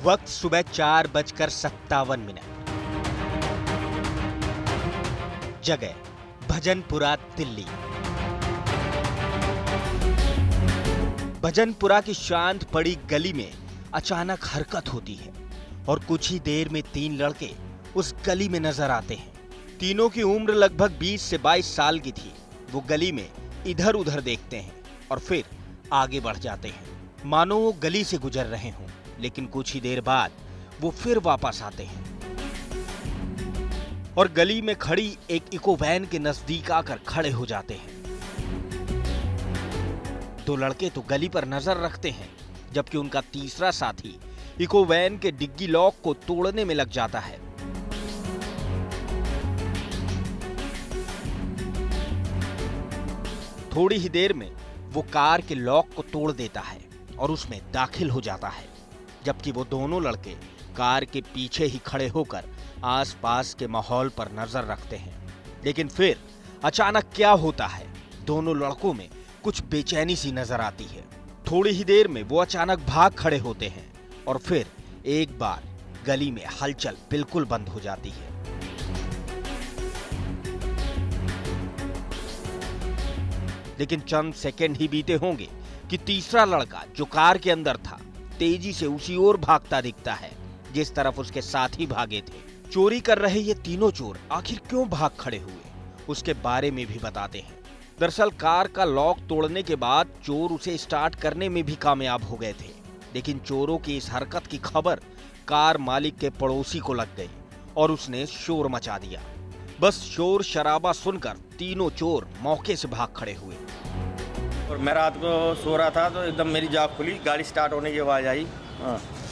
वक्त सुबह 4:57। जगह भजनपुरा, दिल्ली। भजनपुरा की शांत पड़ी गली में अचानक हरकत होती है और कुछ ही देर में 3 लड़के उस गली में नजर आते हैं। तीनों की उम्र लगभग 20 से 22 साल की थी। वो गली में इधर उधर देखते हैं और फिर आगे बढ़ जाते हैं, मानो वो गली से गुजर रहे हों। लेकिन कुछ ही देर बाद वो फिर वापस आते हैं और गली में खड़ी एक इको वैन के नजदीक आकर खड़े हो जाते हैं। 2 लड़के तो गली पर नजर रखते हैं, जबकि उनका तीसरा साथी इको वैन के डिग्गी लॉक को तोड़ने में लग जाता है। थोड़ी ही देर में वो कार के लॉक को तोड़ देता है और उसमें दाखिल हो जाता है, जबकि वो दोनों लड़के कार के पीछे ही खड़े होकर आसपास के माहौल पर नजर रखते हैं। लेकिन फिर अचानक क्या होता है, दोनों लड़कों में कुछ बेचैनी सी नजर आती है। थोड़ी ही देर में वो अचानक भाग खड़े होते हैं और फिर एक बार गली में हलचल बिल्कुल बंद हो जाती है। लेकिन चंद सेकंड ही बीते होंगे कि तीसरा लड़का जो कार के अंदर था तेजी से उसी ओर भागता दिखता है जिस तरफ उसके साथी भागे थे। चोरी कर रहे ये तीनों चोर आखिर क्यों भाग खड़े हुए, उसके बारे में भी बताते हैं। दरअसल कार का लॉक तोड़ने के बाद चोर उसे स्टार्ट करने में भी कामयाब हो गए थे, लेकिन चोरों की इस हरकत की खबर कार मालिक के पड़ोसी को लग गई और उसने शोर मचा दिया। बस शोर शराबा सुनकर तीनों चोर मौके से भाग खड़े हुए। और मैं रात को सो रहा था तो एकदम मेरी जाग खुली, गाड़ी स्टार्ट होने की आवाज़ आई।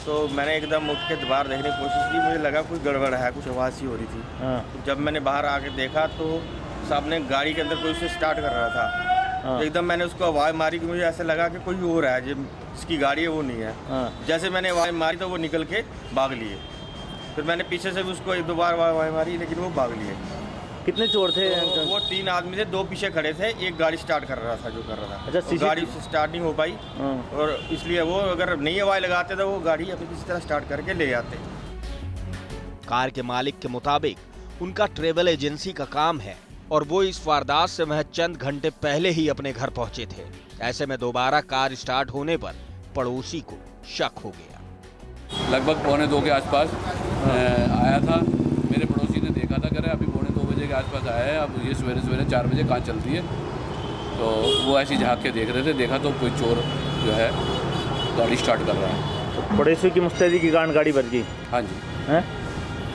तो मैंने एकदम उठ के बाहर देखने की कोशिश की, मुझे लगा कुछ गड़बड़ है, कुछ आवाज़ सी हो रही थी। तो जब मैंने बाहर आके देखा तो सामने गाड़ी के अंदर कोई उसे स्टार्ट कर रहा था। तो एकदम मैंने उसको आवाज़ मारी कि मुझे ऐसा लगा कि कोई और है, जिसकी गाड़ी है वो नहीं है। जैसे मैंने आवाज़ मारी तो वो निकल के भाग लिए। फिर मैंने पीछे से भी उसको 1-2 बार आवाज़ मारी, लेकिन वो भाग लिए। कितने चोर थे? तो वो 3 आदमी थे, 2 पीछे खड़े थे, एक गाड़ी स्टार्ट कर रहा था जो कर रहा था। अच्छा, तो गाड़ी से स्टार्ट नहीं हो पाई और इसलिए वो अगर नई आवाज़ लगाते तो वो गाड़ी अपनी किसी तरह स्टार्ट करके ले जाते। कार के मालिक के मुताबिक उनका ट्रेवल एजेंसी का काम है और वो इस वारदात से महज चंद घंटे पहले ही अपने घर पहुंचे थे। ऐसे में दोबारा कार स्टार्ट होने पर पड़ोसी को शक हो गया। लगभग 1:45 के आसपास आया था। मेरे पड़ोसी ने देखा था, कह रहे अभी 1:45 बजे के आसपास आया है, अब ये सवेरे 4 बजे कहाँ चलती है। तो वो ऐसी झाँक के देख रहे थे, देखा तो कोई चोर जो है गाड़ी स्टार्ट कर रहा है। तो पड़ोसियों की मुस्तैदी के कारण गाड़ी बच गई? हाँ जी, हैं?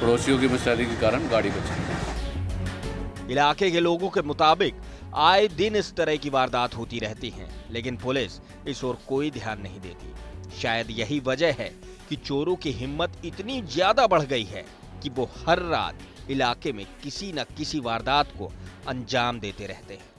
पड़ोसियों की मुस्तैदी के कारण गाड़ी बच गई। इलाके के लोगों के मुताबिक आए दिन इस तरह की वारदात होती रहती हैं, लेकिन पुलिस इस ओर कोई ध्यान नहीं देती। शायद यही वजह है कि चोरों की हिम्मत इतनी ज्यादा बढ़ गई है कि वो हर रात इलाके में किसी न किसी वारदात को अंजाम देते रहते हैं।